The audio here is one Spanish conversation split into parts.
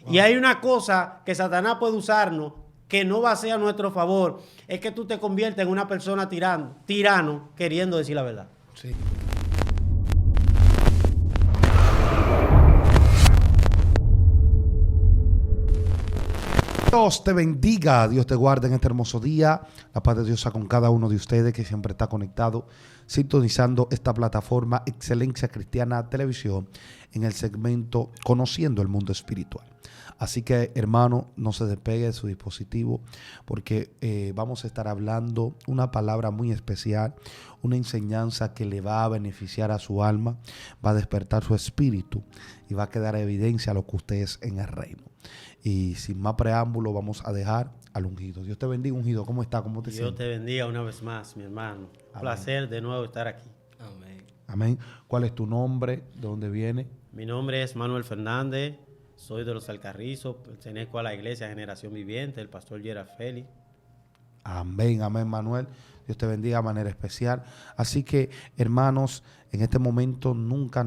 Wow. Y hay una cosa que Satanás puede usarnos que no va a ser a nuestro favor, es que tú te conviertes en una persona tirano, queriendo decir la verdad. Sí. Dios te bendiga, Dios te guarde en este hermoso día. La paz de Dios sea con cada uno de ustedes que siempre está conectado, sintonizando esta plataforma Excelencia Cristiana Televisión en el segmento Conociendo el Mundo Espiritual. Así que, hermano, no se despegue de su dispositivo porque vamos a estar hablando una palabra muy especial, una enseñanza que le va a beneficiar a su alma, va a despertar su espíritu y va a quedar evidencia a lo que usted es en el reino. Y sin más preámbulo, vamos a dejar al ungido. Dios te bendiga, ungido. ¿Cómo está? ¿Cómo te sientes? Dios te bendiga una vez más, mi hermano. Un placer de nuevo estar aquí. Amén. Amén. ¿Cuál es tu nombre? ¿De dónde viene? Mi nombre es Manuel Fernández. Soy de los Alcarrizos. Pertenezco a la Iglesia Generación Viviente, el pastor Gerard Félix. Amén, amén, Manuel. Dios te bendiga de manera especial. Así que, hermanos, en este momento nunca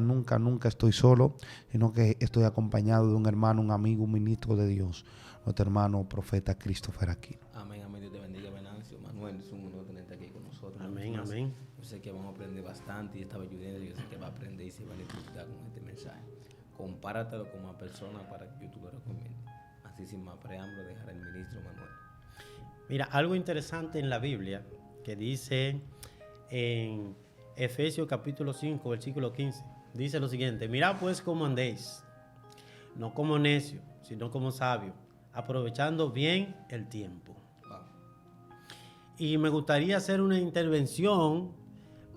estoy solo, sino que estoy acompañado de un hermano, un amigo, un ministro de Dios, nuestro hermano profeta Christopher Aquino. Amén, amén. Dios te bendiga, Venancio. Manuel, es un honor tenerte aquí con nosotros. Amén, amén. Yo sé que vamos a aprender bastante y estaba ayudando. Yo sé que va a aprender y se va a disfrutar con este mensaje. Compáratelo con más personas para que yo te lo recomiende. Así, sin más preámbulo, dejar al ministro Manuel. Mira, algo interesante en la Biblia que dice en Efesios capítulo 5, versículo 15. Dice lo siguiente: mirad pues cómo andéis, no como necios, sino como sabios, aprovechando bien el tiempo. Wow. Y me gustaría hacer una intervención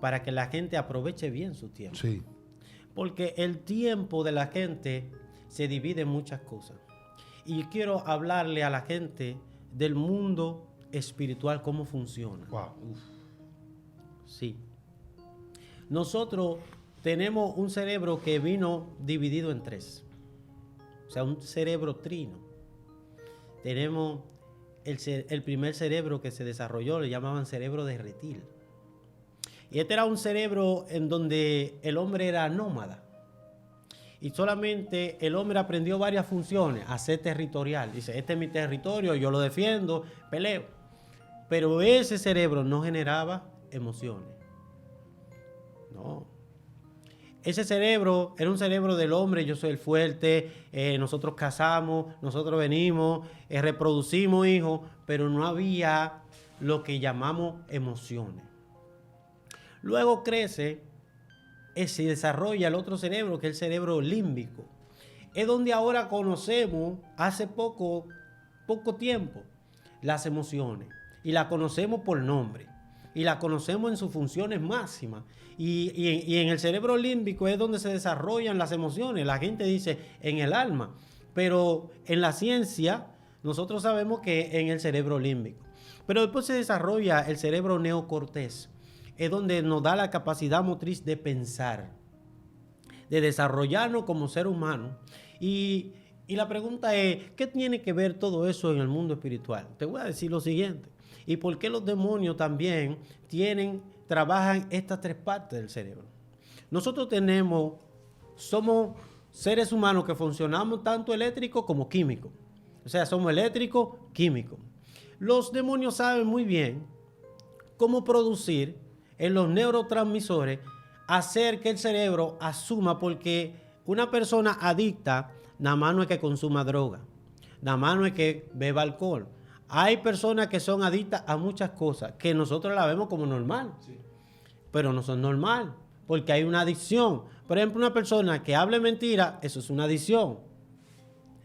para que la gente aproveche bien su tiempo. Sí. Porque el tiempo de la gente se divide en muchas cosas. Y quiero hablarle a la gente del mundo espiritual, cómo funciona. Wow. Sí. Nosotros tenemos un cerebro que vino dividido en tres. O sea, un cerebro trino. Tenemos el primer cerebro que se desarrolló, le llamaban cerebro de reptil. Y este era un cerebro en donde el hombre era nómada. Y solamente el hombre aprendió varias funciones, a ser territorial. Dice, este es mi territorio, yo lo defiendo, peleo. Pero ese cerebro no generaba emociones. No. Ese cerebro era un cerebro del hombre, yo soy el fuerte, nosotros cazamos, nosotros venimos, reproducimos hijos, pero no había lo que llamamos emociones. Luego crece, se desarrolla el otro cerebro, que es el cerebro límbico. Es donde ahora conocemos, hace poco tiempo, las emociones. Y las conocemos por nombre. Y las conocemos en sus funciones máximas. Y en el cerebro límbico es donde se desarrollan las emociones. La gente dice en el alma. Pero en la ciencia, nosotros sabemos que en el cerebro límbico. Pero después se desarrolla el cerebro neocortés. Es donde nos da la capacidad motriz de pensar, de desarrollarnos como ser humano. Y la pregunta es, ¿qué tiene que ver todo eso en el mundo espiritual? Te voy a decir lo siguiente. ¿Y por qué los demonios también trabajan estas tres partes del cerebro? Nosotros somos seres humanos que funcionamos tanto eléctrico como químico. O sea, somos eléctricos, químicos. Los demonios saben muy bien cómo producir en los neurotransmisores, hacer que el cerebro asuma, porque una persona adicta nada más no es que consuma droga, nada más no es que beba alcohol. Hay personas que son adictas a muchas cosas que nosotros la vemos como normal, sí, pero no son normal, porque hay una adicción. Por ejemplo, una persona que hable mentira, eso es una adicción.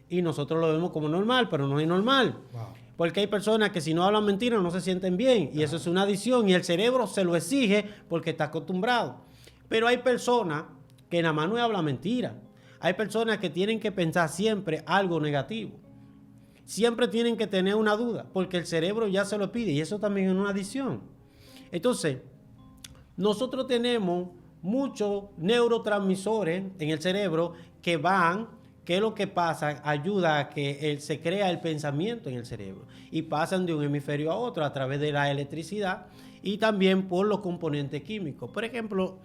Y nosotros lo vemos como normal, pero no es normal. Wow. Porque hay personas que si no hablan mentiras no se sienten bien. Y eso es una adicción. Y el cerebro se lo exige porque está acostumbrado. Pero hay personas que nada más no hablan mentiras. Hay personas que tienen que pensar siempre algo negativo. Siempre tienen que tener una duda. Porque el cerebro ya se lo pide. Y eso también es una adicción. Entonces, nosotros tenemos muchos neurotransmisores en el cerebro que van... ¿Qué es lo que pasa? Ayuda a que se crea el pensamiento en el cerebro y pasan de un hemisferio a otro a través de la electricidad y también por los componentes químicos. Por ejemplo,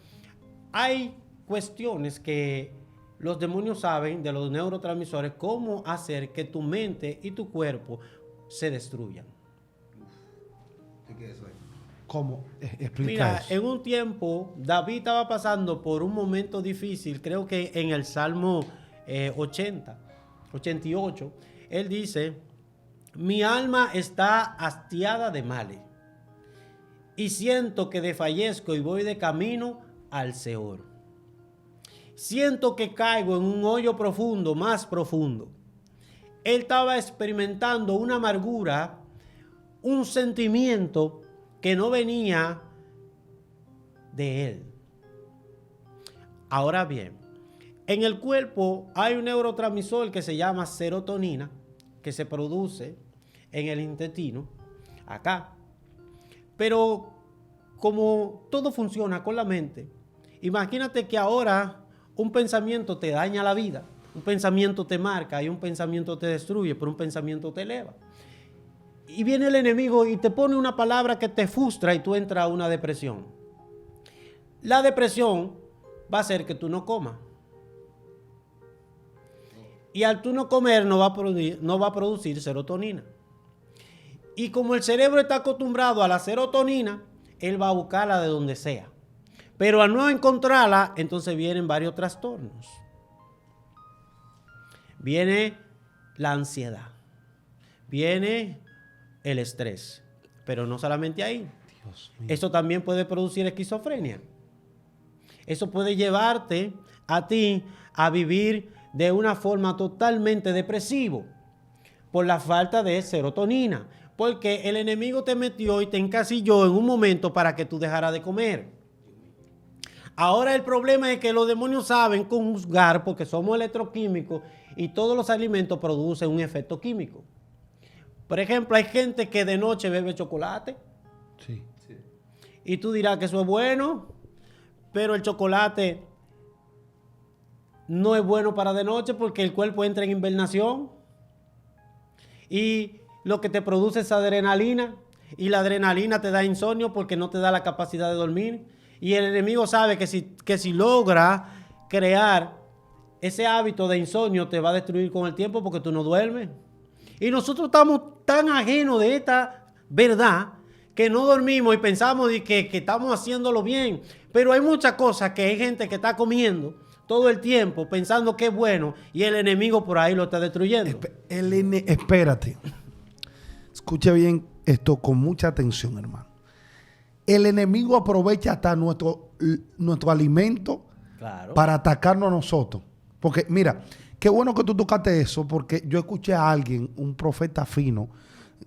hay cuestiones que los demonios saben de los neurotransmisores cómo hacer que tu mente y tu cuerpo se destruyan. ¿Cómo? Explica Mira, eso. en un tiempo David estaba pasando por un momento difícil, creo que en el Salmo 88, él dice, mi alma está hastiada de males y siento que desfallezco y voy de camino al Seol. Siento que caigo en un hoyo profundo, más profundo. Él estaba experimentando una amargura, un sentimiento que no venía de él. Ahora bien, en el cuerpo hay un neurotransmisor que se llama serotonina, que se produce en el intestino, acá. Pero como todo funciona con la mente, imagínate que ahora un pensamiento te daña la vida, un pensamiento te marca y un pensamiento te destruye, pero un pensamiento te eleva. Y viene el enemigo y te pone una palabra que te frustra y tú entras a una depresión. La depresión va a hacer que tú no comas. Y al tú no comer no va a producir serotonina. Y como el cerebro está acostumbrado a la serotonina, él va a buscarla de donde sea. Pero al no encontrarla, entonces vienen varios trastornos. Viene la ansiedad. Viene el estrés. Pero no solamente ahí. Dios mío. Eso también puede producir esquizofrenia. Eso puede llevarte a ti a vivir de una forma totalmente depresivo por la falta de serotonina. Porque el enemigo te metió y te encasilló en un momento para que tú dejaras de comer. Ahora el problema es que los demonios saben conjugar porque somos electroquímicos y todos los alimentos producen un efecto químico. Por ejemplo, hay gente que de noche bebe chocolate. Sí. Y tú dirás que eso es bueno, pero el chocolate no es bueno para de noche porque el cuerpo entra en hibernación. Y lo que te produce es adrenalina. Y la adrenalina te da insomnio porque no te da la capacidad de dormir. Y el enemigo sabe que si logra crear ese hábito de insomnio, te va a destruir con el tiempo porque tú no duermes. Y nosotros estamos tan ajenos de esta verdad que no dormimos y pensamos de que estamos haciéndolo bien. Pero hay muchas cosas que hay gente que está comiendo todo el tiempo pensando que es bueno y el enemigo por ahí lo está destruyendo. Espérate. Escuche bien esto con mucha atención, hermano. El enemigo aprovecha hasta nuestro alimento, Claro. para atacarnos a nosotros. Porque, mira, qué bueno que tú tocaste eso, porque yo escuché a alguien, un profeta fino,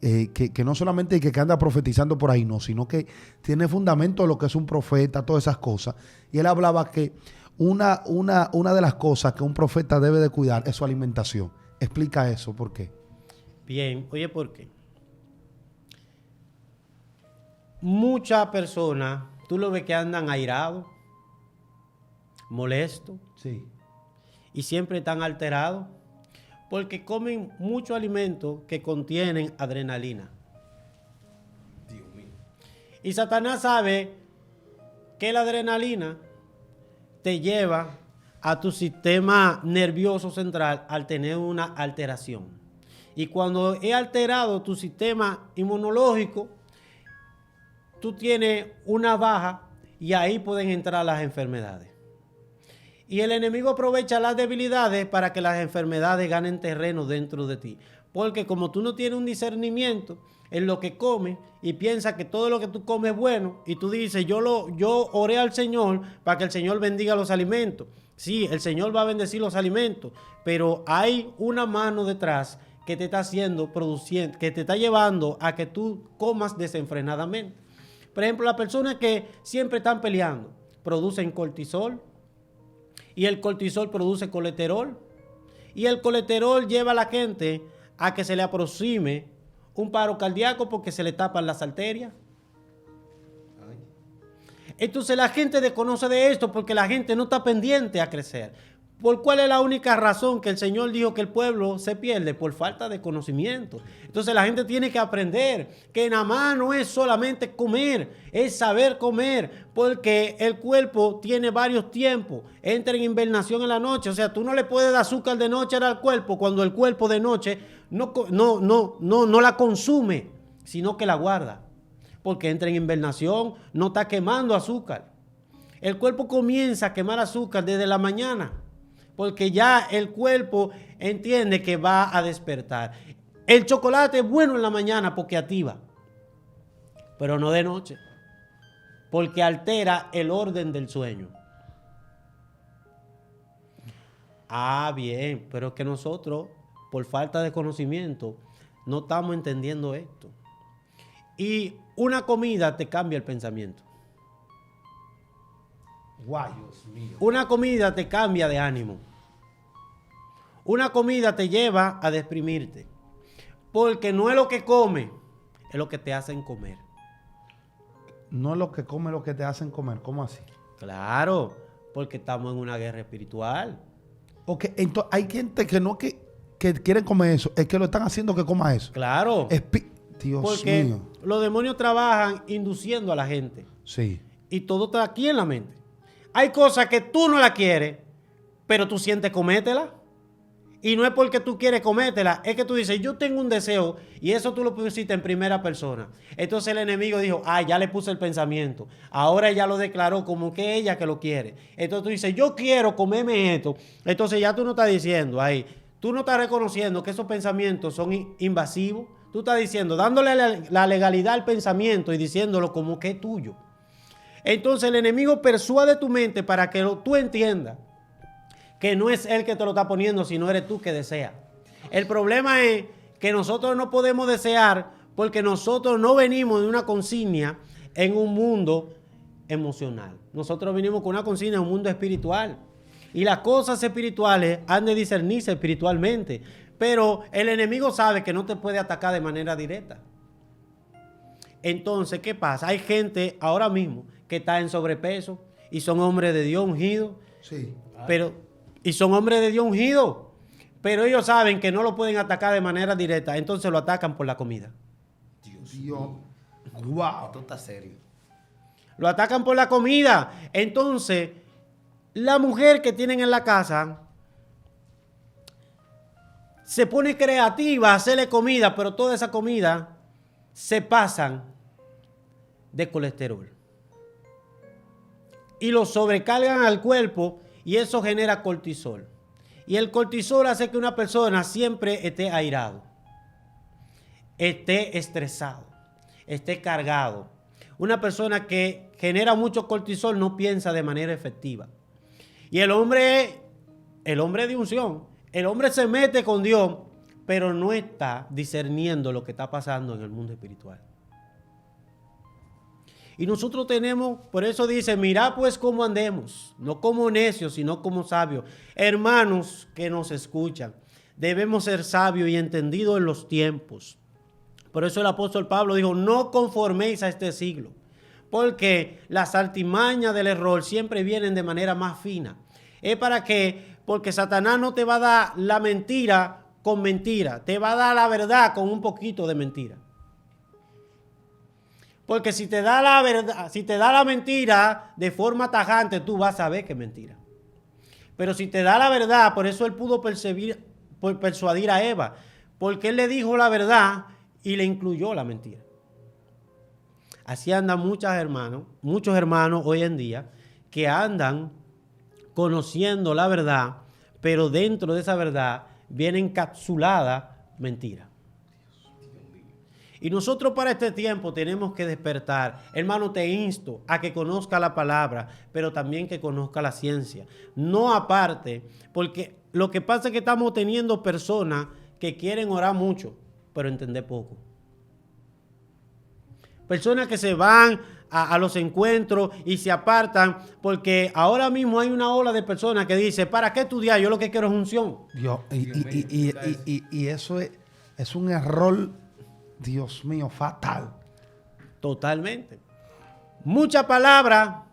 que no solamente que anda profetizando por ahí, no, sino que tiene fundamento de lo que es un profeta, todas esas cosas. Y él hablaba que una de las cosas que un profeta debe de cuidar es su alimentación. Explica eso, ¿por qué? Bien, oye, ¿por qué? Muchas personas, tú lo ves que andan airados, molestos Sí. y siempre están alterados porque comen muchos alimentos que contienen adrenalina. Dios mío. Y Satanás sabe que la adrenalina te lleva a tu sistema nervioso central al tener una alteración. Y cuando es alterado tu sistema inmunológico, tú tienes una baja y ahí pueden entrar las enfermedades. Y el enemigo aprovecha las debilidades para que las enfermedades ganen terreno dentro de ti. Porque como tú no tienes un discernimiento en lo que comes y piensas que todo lo que tú comes es bueno y tú dices, yo oré al Señor para que el Señor bendiga los alimentos. Sí, el Señor va a bendecir los alimentos, pero hay una mano detrás que te está haciendo, produciendo, que te está llevando a que tú comas desenfrenadamente. Por ejemplo, las personas que siempre están peleando producen cortisol y el cortisol produce colesterol y el colesterol lleva a la gente a que se le aproxime un paro cardíaco porque se le tapan las arterias. Entonces la gente desconoce de esto porque la gente no está pendiente a crecer. ¿Por cuál es la única razón que el Señor dijo que el pueblo se pierde? Por falta de conocimiento. Entonces la gente tiene que aprender que nada más no es solamente comer, es saber comer, porque el cuerpo tiene varios tiempos. Entra en invernación en la noche, o sea, tú no le puedes dar azúcar de noche al cuerpo cuando el cuerpo de noche no la consume, sino que la guarda, porque entra en invernación, no está quemando azúcar. El cuerpo comienza a quemar azúcar desde la mañana, porque ya el cuerpo entiende que va a despertar. El chocolate es bueno en la mañana porque activa, pero no de noche, porque altera el orden del sueño. Ah, bien, pero es que nosotros, por falta de conocimiento, no estamos entendiendo esto. Y una comida te cambia el pensamiento. Guay, Dios mío. Una comida te cambia de ánimo. Una comida te lleva a deprimirte. Porque no es lo que come, es lo que te hacen comer. No es lo que come, lo que te hacen comer. ¿Cómo así? Claro, porque estamos en una guerra espiritual. Ok, entonces hay gente que no que quieren comer eso, es que lo están haciendo que coma eso. Claro. Dios porque mío. los demonios trabajan induciendo a la gente. Sí. Y todo está aquí en la mente. Hay cosas que tú no la quieres, pero tú sientes comértela. Y no es porque tú quieres comértela, es que tú dices, yo tengo un deseo, y eso tú lo pusiste en primera persona. Entonces el enemigo dijo, ya le puse el pensamiento. Ahora ella lo declaró como que ella que lo quiere. Entonces tú dices, yo quiero comerme esto. Entonces ya tú no estás diciendo ahí, tú no estás reconociendo que esos pensamientos son invasivos. Tú estás diciendo, dándole la legalidad al pensamiento y diciéndolo como que es tuyo. Entonces el enemigo persuade tu mente para que tú entiendas que no es él que te lo está poniendo, sino eres tú que deseas. El problema es que nosotros no podemos desear porque nosotros no venimos de una consigna en un mundo emocional. Nosotros venimos con una consigna en un mundo espiritual. Y las cosas espirituales han de discernirse espiritualmente. Pero el enemigo sabe que no te puede atacar de manera directa. Entonces, ¿qué pasa? Hay gente ahora mismo que está en sobrepeso y son hombres de Dios ungidos. Sí. Y son hombres de Dios ungidos. Pero ellos saben que no lo pueden atacar de manera directa. Entonces lo atacan por la comida. Dios. Wow. Esto está serio. Lo atacan por la comida. Entonces, la mujer que tienen en la casa se pone creativa a hacerle comida, pero toda esa comida se pasan de colesterol. Y lo sobrecargan al cuerpo y eso genera cortisol. Y el cortisol hace que una persona siempre esté airado, esté estresado, esté cargado. Una persona que genera mucho cortisol no piensa de manera efectiva. Y el hombre de unción, el hombre se mete con Dios, pero no está discerniendo lo que está pasando en el mundo espiritual. Y nosotros tenemos, por eso dice, mirad pues cómo andemos, no como necios, sino como sabios. Hermanos que nos escuchan, debemos ser sabios y entendidos en los tiempos. Por eso el apóstol Pablo dijo, no conforméis a este siglo, porque las artimañas del error siempre vienen de manera más fina. Es para que, porque Satanás no te va a dar la mentira con mentira, te va a dar la verdad con un poquito de mentira. Porque si te da la verdad, si te da la mentira de forma tajante, tú vas a saber que es mentira. Pero si te da la verdad, por eso él pudo persuadir a Eva, porque él le dijo la verdad y le incluyó la mentira. Así andan muchos hermanos hoy en día que andan conociendo la verdad, pero dentro de esa verdad viene encapsulada mentira. Y nosotros para este tiempo tenemos que despertar. Hermano, te insto a que conozca la palabra, pero también que conozca la ciencia. No aparte, porque lo que pasa es que estamos teniendo personas que quieren orar mucho, pero entender poco. Personas que se van a los encuentros y se apartan, porque ahora mismo hay una ola de personas que dice, ¿para qué estudiar? Yo lo que quiero es unción. Y eso es un error, Dios mío, fatal. Totalmente. Mucha palabra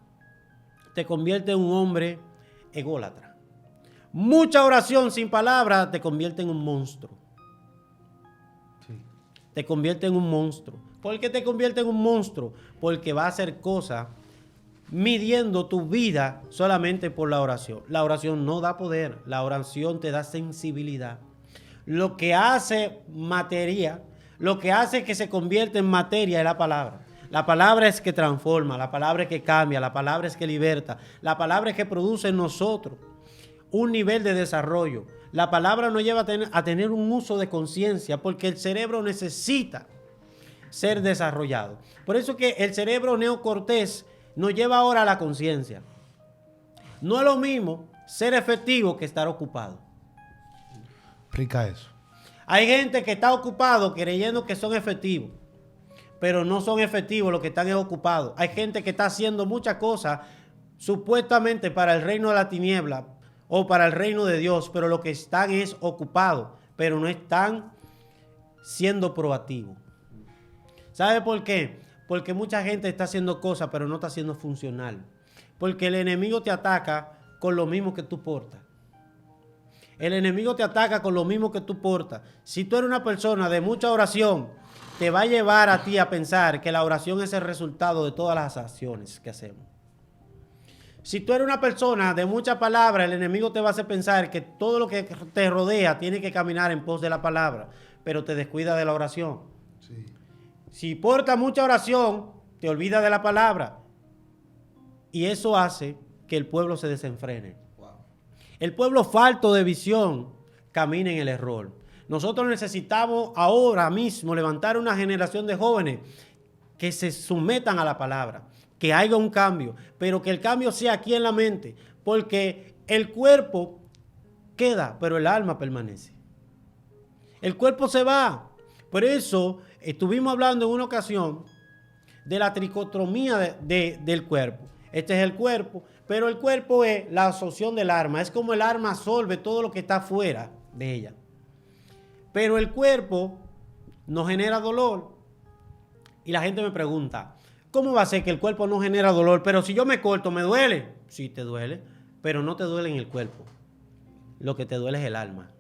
te convierte en un hombre ególatra. Mucha oración sin palabras te convierte en un monstruo. Sí. Te convierte en un monstruo. ¿Por qué te convierte en un monstruo? Porque va a hacer cosas midiendo tu vida solamente por la oración. La oración no da poder, la oración te da sensibilidad. Lo que hace materia, lo que hace que se convierta en materia es la palabra. La palabra es que transforma, la palabra es que cambia, la palabra es que liberta, la palabra es que produce en nosotros un nivel de desarrollo. La palabra nos lleva a tener un uso de conciencia porque el cerebro necesita ser desarrollado. Por eso que el cerebro neocortés nos lleva ahora a la conciencia. No es lo mismo ser efectivo que estar ocupado. Explica eso. Hay gente que está ocupado creyendo que son efectivos, pero no son efectivos, los que están es ocupados. Hay gente que está haciendo muchas cosas supuestamente para el reino de la tiniebla o para el reino de Dios, pero lo que están es ocupados, pero no están siendo proactivos. ¿Sabe por qué? Porque mucha gente está haciendo cosas, pero no está siendo funcional. Porque el enemigo te ataca con lo mismo que tú portas. El enemigo te ataca con lo mismo que tú portas. Si tú eres una persona de mucha oración, te va a llevar a ti a pensar que la oración es el resultado de todas las acciones que hacemos. Si tú eres una persona de mucha palabra, el enemigo te va a hacer pensar que todo lo que te rodea tiene que caminar en pos de la palabra, pero te descuida de la oración. Sí. Si portas mucha oración, te olvidas de la palabra. Y eso hace que el pueblo se desenfrene. Wow. El pueblo falto de visión camina en el error. Nosotros necesitamos ahora mismo levantar una generación de jóvenes que se sometan a la palabra, que haya un cambio, pero que el cambio sea aquí en la mente, porque el cuerpo queda, pero el alma permanece. El cuerpo se va. Por eso estuvimos hablando en una ocasión de la tricotomía del cuerpo. Este es el cuerpo, pero el cuerpo es la absorción del alma. Es como el alma absorbe todo lo que está fuera de ella. Pero el cuerpo no genera dolor. Y la gente me pregunta, ¿cómo va a ser que el cuerpo no genera dolor? Pero si yo me corto, ¿me duele? Sí, te duele, pero no te duele en el cuerpo. Lo que te duele es el alma.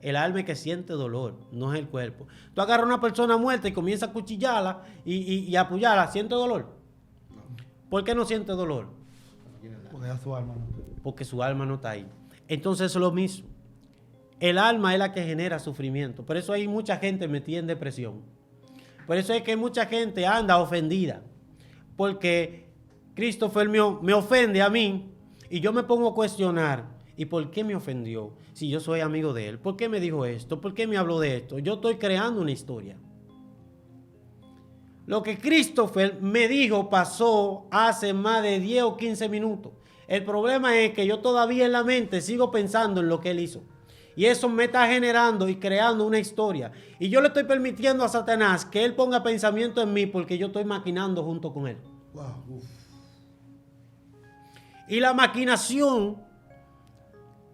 El alma es que siente dolor, no es el cuerpo. Tú agarras a una persona muerta y comienzas a cuchillarla y a apoyarla, ¿siente dolor? ¿Por qué no siente dolor? Porque ya su alma no. Porque su alma no está ahí. Entonces es lo mismo. El alma es la que genera sufrimiento. Por eso hay mucha gente metida en depresión. Por eso es que mucha gente anda ofendida. Porque Christopher me ofende a mí y yo me pongo a cuestionar. ¿Y por qué me ofendió? Si yo soy amigo de él. ¿Por qué me dijo esto? ¿Por qué me habló de esto? Yo estoy creando una historia. Lo que Christopher me dijo pasó hace más de 10 o 15 minutos. El problema es que yo todavía en la mente sigo pensando en lo que él hizo. Y eso me está generando y creando una historia. Y yo le estoy permitiendo a Satanás que él ponga pensamiento en mí porque yo estoy maquinando junto con él. Wow. Y la maquinación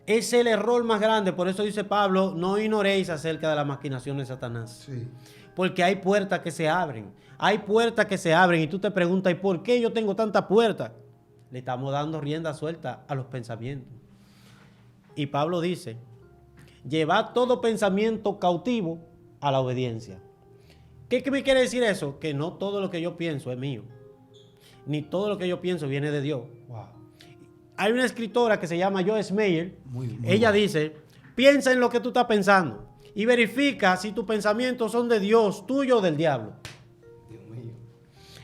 es el error más grande. Por eso dice Pablo, no ignoréis acerca de la maquinación de Satanás. Sí. Porque hay puertas que se abren. Hay puertas que se abren y tú te preguntas, ¿y por qué yo tengo tantas puertas? Le estamos dando rienda suelta a los pensamientos. Y Pablo dice, llevad todo pensamiento cautivo a la obediencia. ¿Qué me quiere decir eso? Que no todo lo que yo pienso es mío. Ni todo lo que yo pienso viene de Dios. Wow. Hay una escritora que se llama Joyce Meyer. Muy Ella bueno. dice, piensa en lo que tú estás pensando y verifica si tus pensamientos son de Dios, tuyo o del diablo. Dios mío.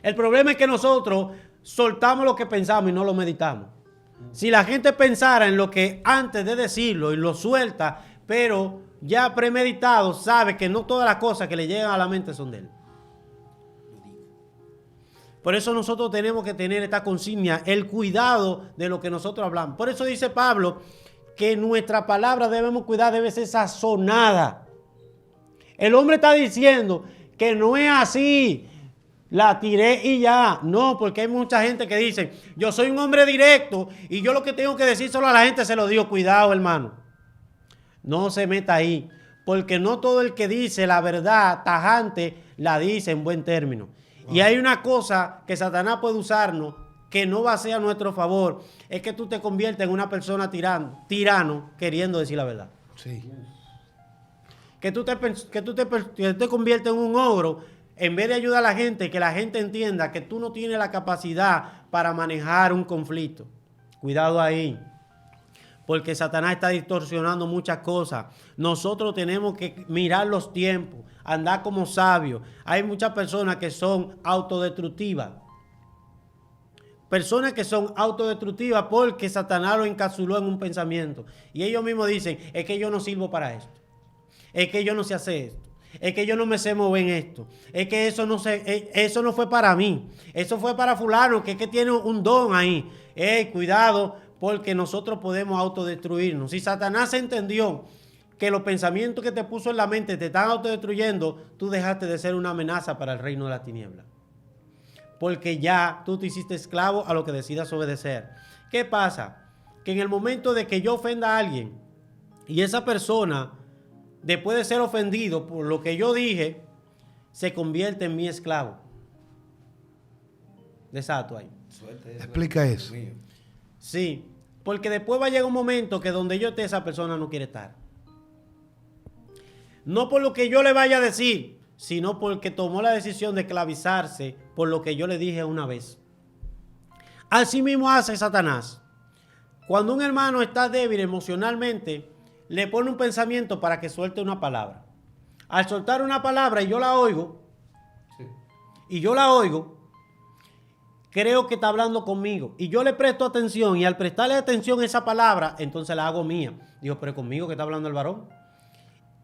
El problema es que nosotros soltamos lo que pensamos y no lo meditamos. Si la gente pensara en lo que antes de decirlo y lo suelta, pero ya premeditado, sabe que no todas las cosas que le llegan a la mente son de él. Por eso nosotros tenemos que tener esta consigna, el cuidado de lo que nosotros hablamos. Por eso dice Pablo que nuestra palabra debemos cuidar, debe ser sazonada. El hombre está diciendo que no es así, la tiré y ya. No, porque hay mucha gente que dice, yo soy un hombre directo y yo lo que tengo que decir solo a la gente se lo digo. Cuidado, hermano. No se meta ahí, porque no todo el que dice la verdad tajante la dice en buen término. Wow. Y hay una cosa que Satanás puede usarnos que no va a ser a nuestro favor es que tú te conviertes en una persona tirano queriendo decir la verdad. Sí. Que tú te conviertes en un ogro en vez de ayudar a la gente, que la gente entienda que tú no tienes la capacidad para manejar un conflicto. Cuidado ahí, porque Satanás está distorsionando muchas cosas. Nosotros tenemos que mirar los tiempos, andar como sabios. Hay muchas personas que son autodestructivas. Personas que son autodestructivas porque Satanás lo encapsuló en un pensamiento. Y ellos mismos dicen, es que yo no sirvo para esto. Es que yo no sé hacer esto. Es que yo no me sé mover en esto. Es que eso no fue para mí. Eso fue para fulano, que es que tiene un don ahí. Cuidado, porque nosotros podemos autodestruirnos. Si Satanás entendió que los pensamientos que te puso en la mente te están autodestruyendo, tú dejaste de ser una amenaza para el reino de la tiniebla. Porque ya tú te hiciste esclavo a lo que decidas obedecer. ¿Qué pasa? Que en el momento de que yo ofenda a alguien y esa persona, después de ser ofendido por lo que yo dije, se convierte en mi esclavo. Desato ahí. Explica eso. Sí, porque después va a llegar un momento que donde yo esté, esa persona no quiere estar. No por lo que yo le vaya a decir, sino porque tomó la decisión de esclavizarse por lo que yo le dije una vez. Así mismo hace Satanás. Cuando un hermano está débil emocionalmente, le pone un pensamiento para que suelte una palabra. Al soltar una palabra y yo la oigo, creo que está hablando conmigo. Y yo le presto atención, y al prestarle atención a esa palabra, entonces la hago mía. Digo, pero conmigo que está hablando el varón.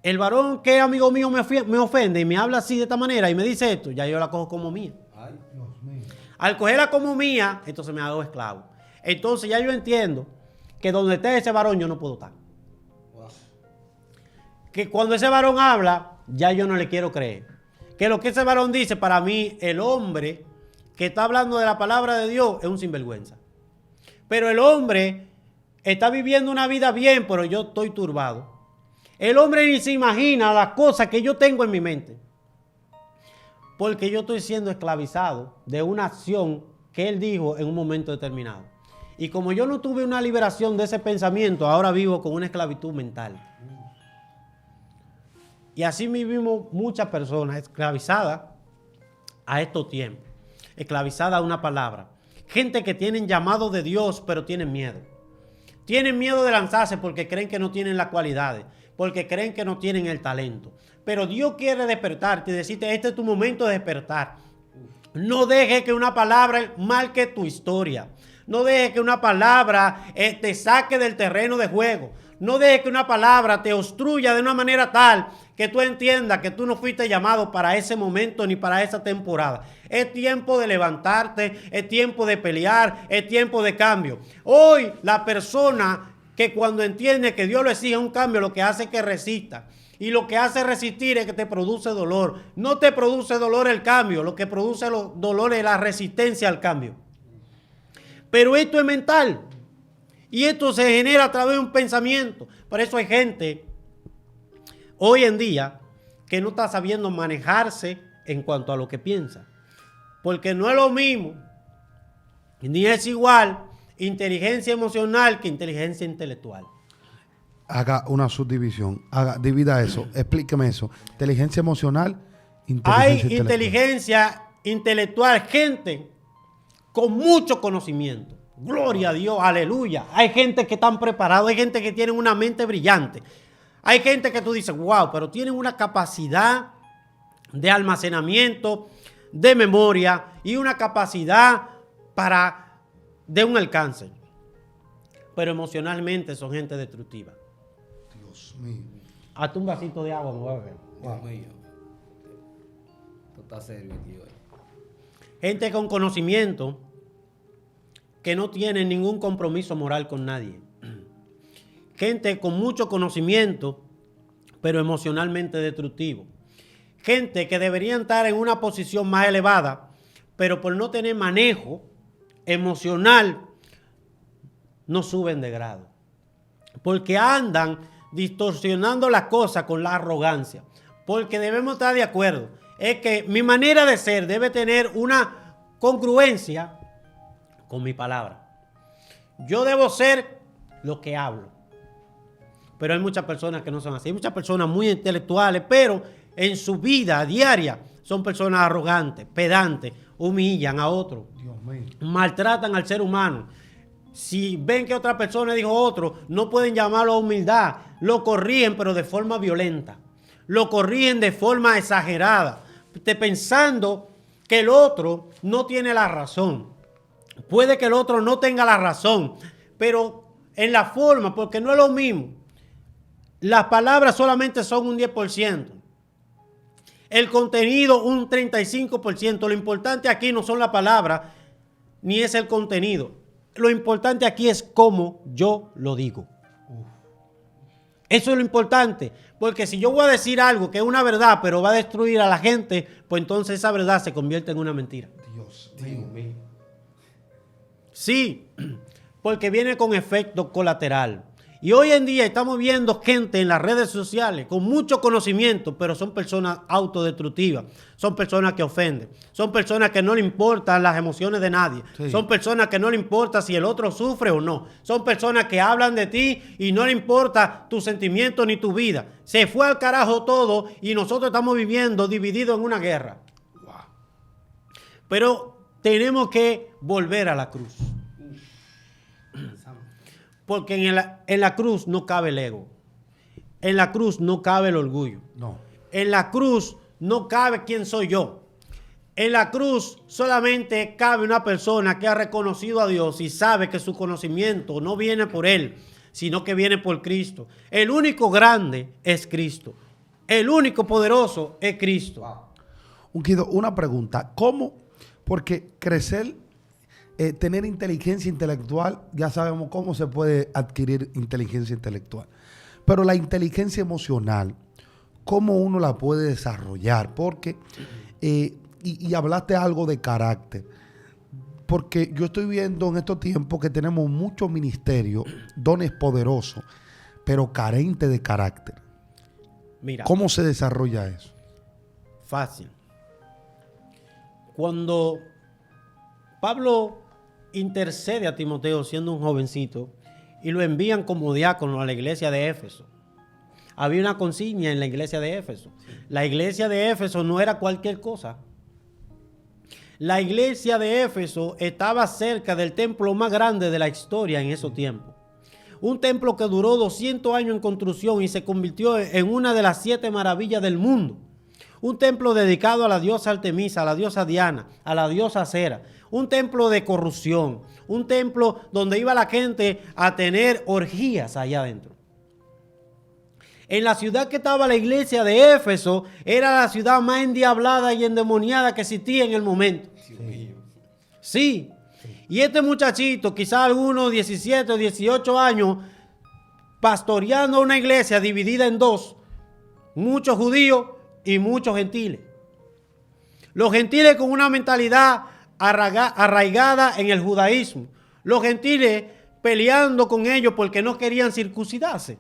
El varón que amigo mío me ofende y me habla así de esta manera y me dice esto, ya yo la cojo como mía. Ay, Dios mío. Al cogerla como mía, entonces me hago esclavo. Entonces ya yo entiendo que donde esté ese varón yo no puedo estar. Que cuando ese varón habla, ya yo no le quiero creer. Que lo que ese varón dice, para mí, el hombre que está hablando de la palabra de Dios es un sinvergüenza. Pero el hombre está viviendo una vida bien, pero yo estoy turbado. El hombre ni se imagina las cosas que yo tengo en mi mente. Porque yo estoy siendo esclavizado de una acción que él dijo en un momento determinado. Y como yo no tuve una liberación de ese pensamiento, ahora vivo con una esclavitud mental. Y así vivimos muchas personas esclavizadas a estos tiempos. Esclavizadas a una palabra. Gente que tienen llamado de Dios, pero tienen miedo. Tienen miedo de lanzarse porque creen que no tienen las cualidades. Porque creen que no tienen el talento. Pero Dios quiere despertarte y decirte, este es tu momento de despertar. No dejes que una palabra marque tu historia. No dejes que una palabra te saque del terreno de juego. No dejes que una palabra te obstruya de una manera tal que tú entiendas que tú no fuiste llamado para ese momento ni para esa temporada. Es tiempo de levantarte, es tiempo de pelear, es tiempo de cambio. Hoy la persona que cuando entiende que Dios le exige un cambio, lo que hace es que resista. Y lo que hace resistir es que te produce dolor. No te produce dolor el cambio, lo que produce dolor es la resistencia al cambio. Pero esto es mental. Y esto se genera a través de un pensamiento. Por eso hay gente hoy en día que no está sabiendo manejarse en cuanto a lo que piensa. Porque no es lo mismo, ni es igual inteligencia emocional que inteligencia intelectual. Haga una subdivisión. Divida eso. Explíqueme eso. Inteligencia emocional, Hay inteligencia intelectual, gente con mucho conocimiento. Gloria a Dios, aleluya. Hay gente que están preparados, hay gente que tiene una mente brillante. Hay gente que tú dices, wow, pero tienen una capacidad de almacenamiento, de memoria y una capacidad de un alcance. Pero emocionalmente son gente destructiva. Dios mío. Hazte un vasito de agua, me voy a beber. Dios mío. Esto está serio aquí hoy. Gente con conocimiento que no tiene ningún compromiso moral con nadie. Gente con mucho conocimiento, pero emocionalmente destructivo. Gente que deberían estar en una posición más elevada, pero por no tener manejo emocional, no suben de grado. Porque andan distorsionando las cosas con la arrogancia. Porque debemos estar de acuerdo. Es que mi manera de ser debe tener una congruencia con mi palabra. Yo debo ser lo que hablo. Pero hay muchas personas que no son así. Hay muchas personas muy intelectuales, pero en su vida diaria son personas arrogantes, pedantes, humillan a otros, Dios mío. maltratan al ser humano. Si ven que otra persona dijo otro, no pueden llamarlo a humildad. Lo corrigen, pero de forma violenta. Lo corrigen de forma exagerada, pensando que el otro no tiene la razón. Puede que el otro no tenga la razón, pero en la forma, porque no es lo mismo. Las palabras solamente son un 10%. El contenido un 35%. Lo importante aquí no son las palabras, ni es el contenido. Lo importante aquí es cómo yo lo digo. Eso es lo importante, porque si yo voy a decir algo que es una verdad, pero va a destruir a la gente, pues entonces esa verdad se convierte en una mentira. Dios mío. Sí, porque viene con efecto colateral. Y hoy en día estamos viendo gente en las redes sociales con mucho conocimiento, pero son personas autodestructivas, son personas que ofenden, son personas que no le importan las emociones de nadie, Sí. son personas que no le importa si el otro sufre o no, son personas que hablan de ti y no le importa tu sentimiento ni tu vida. Se fue al carajo todo y nosotros estamos viviendo divididos en una guerra. Pero tenemos que volver a la cruz. Porque en la cruz no cabe el ego. En la cruz no cabe el orgullo. No. En la cruz no cabe quién soy yo. En la cruz solamente cabe una persona que ha reconocido a Dios y sabe que su conocimiento no viene por él, sino que viene por Cristo. El único grande es Cristo. El único poderoso es Cristo. Unquido, una pregunta. ¿Cómo? Porque crecer, tener inteligencia intelectual, ya sabemos cómo se puede adquirir inteligencia intelectual. Pero la inteligencia emocional, ¿cómo uno la puede desarrollar? Porque, y hablaste algo de carácter. Porque yo estoy viendo en estos tiempos que tenemos muchos ministerios, dones poderosos, pero carentes de carácter. Mira, ¿Cómo se desarrolla eso? fácil. Cuando Pablo intercede a Timoteo siendo un jovencito y lo envían como diácono a la iglesia de Éfeso, había una consigna en la iglesia de Éfeso. La iglesia de Éfeso no era cualquier cosa. La iglesia de Éfeso estaba cerca del templo más grande de la historia en esos tiempos. Un templo que duró 200 años en construcción y se convirtió en una de las 7 maravillas del mundo. Un templo dedicado a la diosa Artemisa, a la diosa Diana, a la diosa Cera. Un templo de corrupción. Un templo donde iba la gente a tener orgías allá adentro. En la ciudad que estaba la iglesia de Éfeso, era la ciudad más endiablada y endemoniada que existía en el momento. Sí. Y este muchachito, quizás algunos 17 o 18 años, pastoreando una iglesia dividida en dos, muchos judíos y muchos gentiles. Los gentiles con una mentalidad arraigada en el judaísmo. Los gentiles peleando con ellos porque no querían circuncidarse.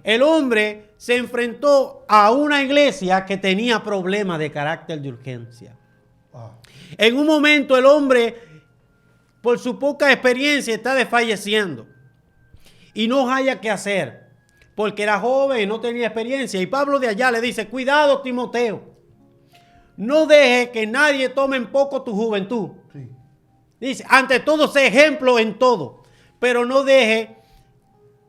El hombre se enfrentó a una iglesia que tenía problemas de carácter de urgencia. En un momento el hombre, por su poca experiencia, está desfalleciendo y no haya qué hacer, porque era joven y no tenía experiencia. Y Pablo de allá le dice: cuidado, Timoteo, no deje que nadie tome en poco tu juventud. Sí. Dice: ante todo, sé ejemplo en todo, pero no deje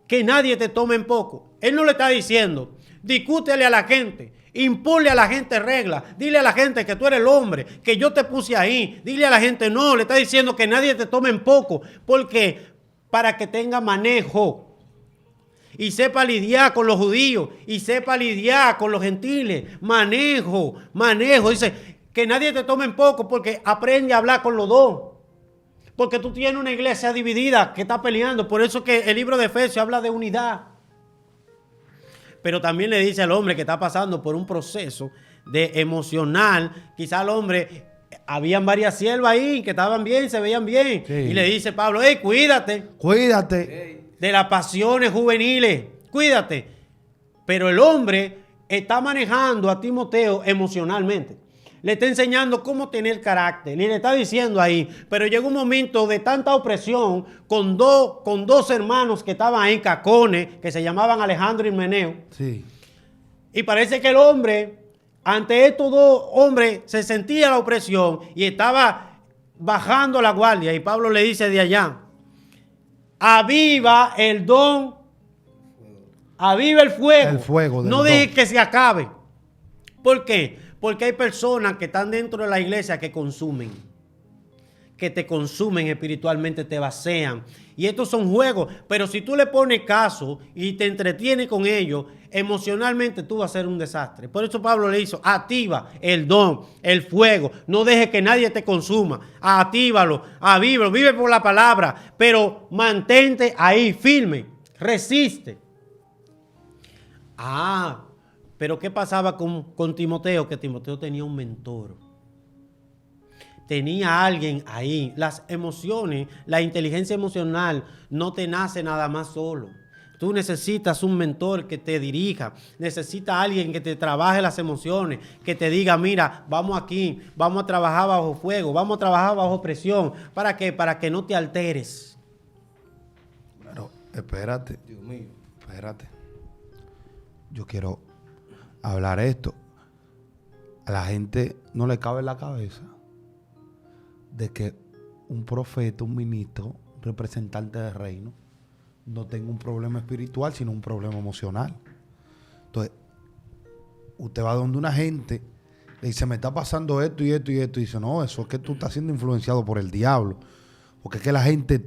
que nadie te tome en poco. Él no le está diciendo: discútele a la gente, imponle a la gente reglas, dile a la gente que tú eres el hombre, que yo te puse ahí. Dile a la gente, no, le está diciendo que nadie te tome en poco, porque para que tenga manejo y sepa lidiar con los judíos y sepa lidiar con los gentiles. Manejo. Dice que nadie te tome en poco, porque aprende a hablar con los dos. Porque tú tienes una iglesia dividida que está peleando. Por eso que el libro de Efesios habla de unidad. Pero también le dice al hombre que está pasando por un proceso de emocional. Quizá el hombre, habían varias siervas ahí que estaban bien, se veían bien. Sí. Y le dice Pablo: hey, cuídate de las pasiones juveniles, cuídate. Pero el hombre está manejando a Timoteo emocionalmente. le está enseñando cómo tener carácter y le está diciendo ahí, pero llegó un momento de tanta opresión con dos hermanos que estaban ahí, cacones, que se llamaban Alejandro y Meneo. Sí. Y parece que el hombre, ante estos dos hombres, se sentía la opresión y estaba bajando la guardia. Y Pablo le dice de allá, aviva el don, aviva el fuego. El fuego del no deje don. que se acabe. ¿Por qué? Porque hay personas que están dentro de la iglesia que consumen, que te consumen espiritualmente, te vacían. Y estos son juegos, pero si tú le pones caso y te entretienes con ellos, emocionalmente tú vas a ser un desastre. Por eso Pablo le hizo, activa el don, el fuego, no dejes que nadie te consuma, actívalo, avívalo, vive por la palabra, pero mantente ahí firme, resiste. Pero ¿qué pasaba con Timoteo? Que Timoteo tenía un mentor. Tenía alguien ahí. Las emociones, la inteligencia emocional no te nace nada más solo. Tú necesitas un mentor que te dirija. Necesitas alguien que te trabaje las emociones, que te diga, mira, vamos aquí, vamos a trabajar bajo fuego, vamos a trabajar bajo presión. ¿Para qué? Para que no te alteres. Pero, espérate. Dios mío. Espérate. Yo quiero hablar esto. A la gente no le cabe en la cabeza de que un profeta, un ministro, un representante del reino, no tenga un problema espiritual, sino un problema emocional. Entonces, usted va donde una gente, le dice, me está pasando esto y esto y esto, y dice, no, eso es que tú estás siendo influenciado por el diablo. Porque es que la gente,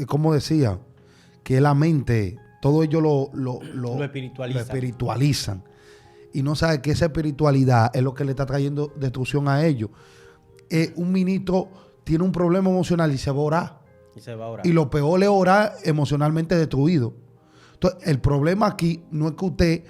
como decía, que la mente, todo ello lo espiritualizan. Y no sabe que esa espiritualidad es lo que le está trayendo destrucción a ellos. Un ministro tiene un problema emocional y se va a orar. Y se va a orar. Y lo peor es orar emocionalmente destruido. Entonces, el problema aquí no es que usted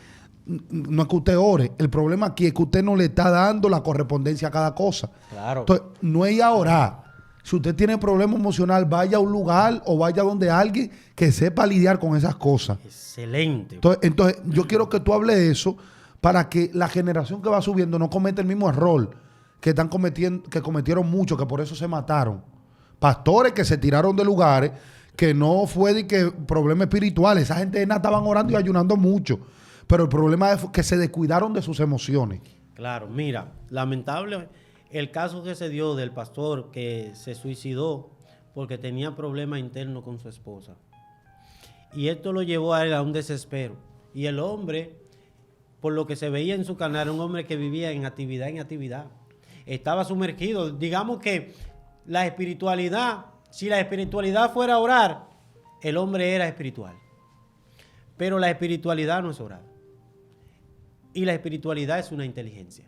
ore. El problema aquí es que usted no le está dando la correspondencia a cada cosa. Claro. Entonces, no es ir a orar. Si usted tiene problema emocional, vaya a un lugar o vaya donde alguien que sepa lidiar con esas cosas. Excelente. Entonces, yo quiero que tú hables de eso para que la generación que va subiendo no cometa el mismo error que cometieron muchos, que por eso se mataron. Pastores que se tiraron de lugares, que no fue de que problemas espirituales. Esa gente estaban orando y ayunando mucho. Pero el problema es que se descuidaron de sus emociones. Claro, mira, lamentable el caso que se dio del pastor que se suicidó porque tenía problemas internos con su esposa. Y esto lo llevó a él a un desespero. Y el hombre, por lo que se veía en su canal, era un hombre que vivía en actividad. Estaba sumergido. Digamos que la espiritualidad, si la espiritualidad fuera a orar, el hombre era espiritual. Pero la espiritualidad no es orar. Y la espiritualidad es una inteligencia.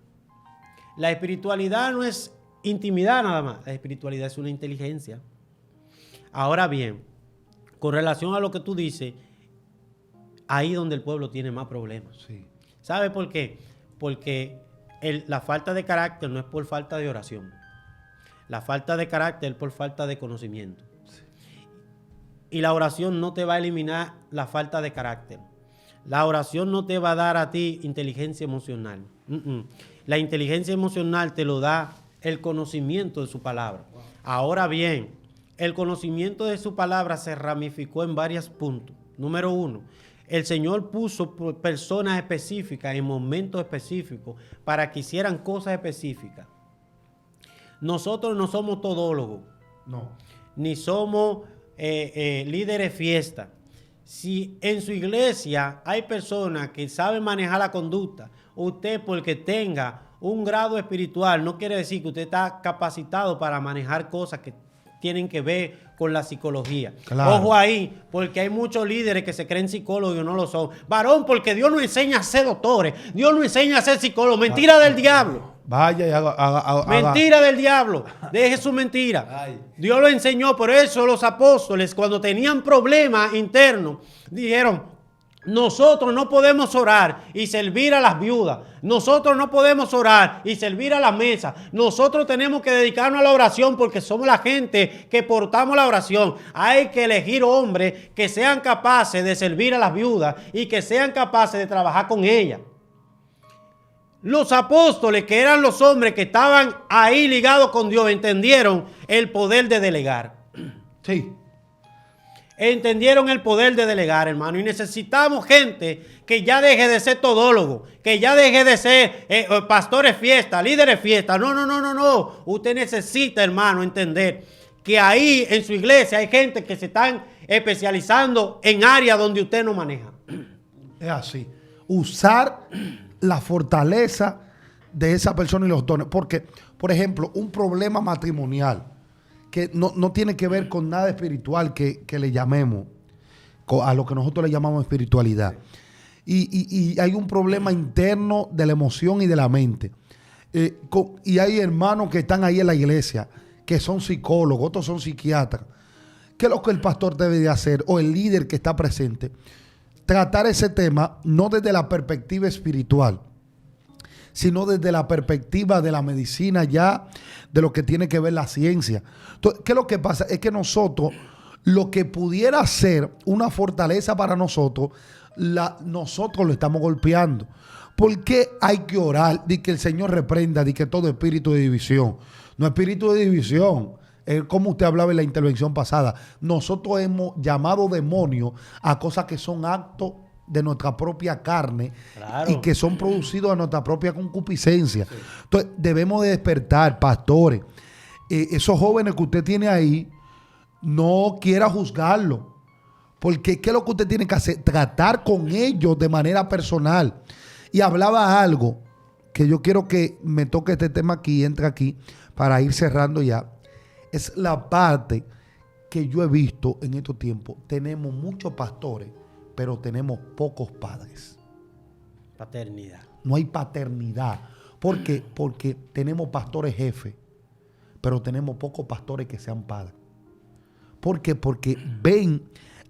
La espiritualidad no es intimidad nada más. La espiritualidad es una inteligencia. Ahora bien, con relación a lo que tú dices, ahí donde el pueblo tiene más problemas. Sí. ¿Sabe por qué? Porque la falta de carácter no es por falta de oración. La falta de carácter es por falta de conocimiento. Sí. Y la oración no te va a eliminar la falta de carácter. La oración no te va a dar a ti inteligencia emocional. La inteligencia emocional te lo da el conocimiento de su palabra. Ahora bien, el conocimiento de su palabra se ramificó en varios puntos. Número 1, el Señor puso personas específicas en momentos específicos para que hicieran cosas específicas. Nosotros no somos todólogos. No. Ni somos líderes fiesta. Si en su iglesia hay personas que saben manejar la conducta, usted porque tenga un grado espiritual no quiere decir que usted está capacitado para manejar cosas que tienen que ver con la psicología. Claro. Ojo ahí, porque hay muchos líderes que se creen psicólogos y no lo son. Varón, porque Dios no enseña a ser doctores, Dios no enseña a ser psicólogos. Mentira del diablo. Vaya y haga. Mentira del diablo. Deje su mentira. Ay. Dios lo enseñó. Por eso los apóstoles, cuando tenían problemas internos, dijeron: nosotros no podemos orar y servir a las viudas. Nosotros no podemos orar y servir a la mesa. Nosotros tenemos que dedicarnos a la oración porque somos la gente que portamos la oración. Hay que elegir hombres que sean capaces de servir a las viudas y que sean capaces de trabajar con ellas. Los apóstoles, que eran los hombres que estaban ahí ligados con Dios, entendieron el poder de delegar. Sí. Entendieron el poder de delegar, hermano. Y necesitamos gente que ya deje de ser todólogo, que ya deje de ser pastores fiesta, líderes fiesta. No. Usted necesita, hermano, entender que ahí en su iglesia hay gente que se están especializando en áreas donde usted no maneja. Es así. Usar la fortaleza de esa persona y los dones. Porque, por ejemplo, un problema matrimonial que no tiene que ver con nada espiritual que le llamemos, a lo que nosotros le llamamos espiritualidad. Y hay un problema interno de la emoción y de la mente. Y hay hermanos que están ahí en la iglesia, que son psicólogos, otros son psiquiatras. ¿Qué es lo que el pastor debe de hacer, o el líder que está presente? Tratar ese tema no desde la perspectiva espiritual, sino desde la perspectiva de la medicina, ya de lo que tiene que ver la ciencia. Entonces, ¿qué es lo que pasa? Es que nosotros, lo que pudiera ser una fortaleza para nosotros, nosotros lo estamos golpeando. ¿Por qué hay que orar? De que el Señor reprenda, de que todo espíritu de división. No espíritu de división. Es como usted hablaba en la intervención pasada. Nosotros hemos llamado demonios a cosas que son actos de nuestra propia carne, claro, y que son producidos a nuestra propia concupiscencia. Sí. Entonces, debemos de despertar, pastores. Esos jóvenes que usted tiene ahí, no quiera juzgarlos. Porque ¿qué es lo que usted tiene que hacer? Tratar con ellos de manera personal. Y hablaba algo que yo quiero que me toque este tema aquí, entra aquí, para ir cerrando ya. Es la parte que yo he visto en estos tiempos. Tenemos muchos pastores, pero tenemos pocos padres. Paternidad. No hay paternidad. ¿Por qué? Porque tenemos pastores jefes, pero tenemos pocos pastores que sean padres. ¿Por qué? Porque ven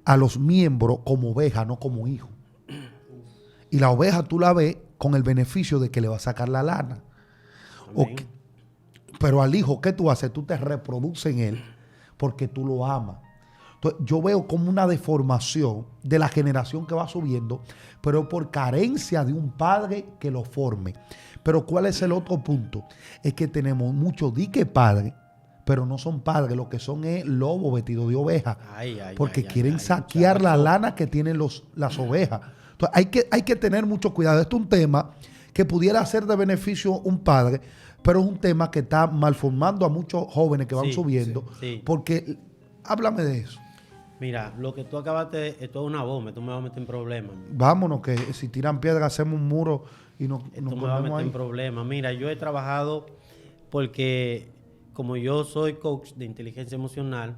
a los miembros como ovejas, no como hijos. Y la oveja tú la ves con el beneficio de que le va a sacar la lana. Pero al hijo, ¿qué tú haces? Tú te reproduces en él porque tú lo amas. Entonces, yo veo como una deformación de la generación que va subiendo, pero por carencia de un padre que lo forme. Pero ¿cuál es el otro punto? Es que tenemos muchos dique padres, pero no son padres, lo que son es lobos vestidos de oveja. Porque quieren saquear la lana que tienen las ovejas. Entonces, hay que tener mucho cuidado. Esto es un tema que pudiera ser de beneficio un padre, pero es un tema que está malformando a muchos jóvenes que van subiendo. Sí. Porque, háblame de eso. Mira, lo que tú acabaste, esto es una bomba, tú me vas a meter en problemas. Vámonos, que si tiran piedra hacemos un muro y nos me vas a meter en problemas. Mira, yo he trabajado porque, como yo soy coach de inteligencia emocional,